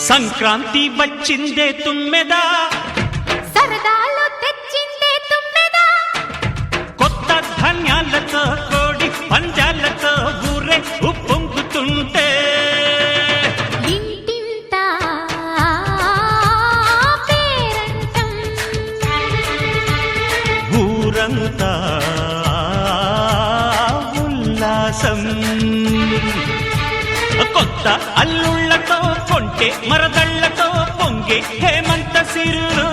సంక్రాంతి వచ్చిందే తుమ్మెదా, సరదాలు తెచ్చిందే తుమ్మెదా, కొత్త ధాన్యాలతో కోడి పంజాలతో ఊరే ఉప్పొంగుతుంటే ఇంటింటా పేరంటం, ఊరంతా ఉల్లాసం. కొత్త అల్లుళ్లతో కొంటే మరదళ్లతో పొంగే హేమంత సిరులు.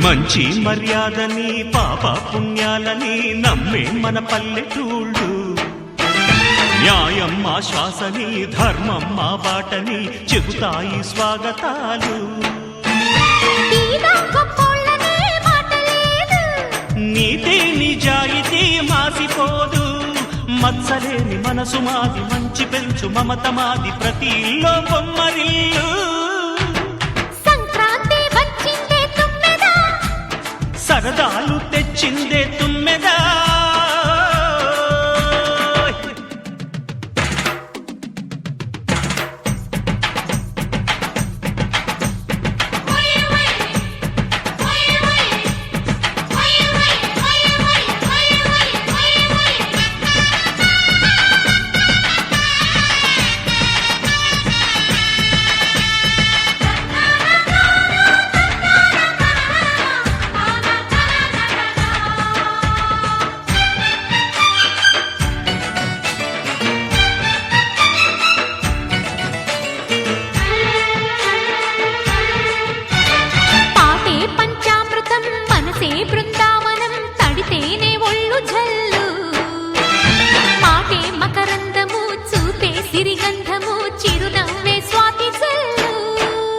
మంచి మర్యాదని పాప పుణ్యాలని నమ్మే మన పల్లెటూళ్ళు, న్యాయం మా శ్వాసని ధర్మం మా బాటని చెబుతాయి స్వాగతాలు. నీతి నిజాయితీ మాసిపోదు, మత్సలేని మనసు మాది, మంచి పెంచు మమత మాది, ప్రతి ఇల్లో బొమ్మరిల్లు. సరదాలు తెచ్చిందే తుమ్మెదా.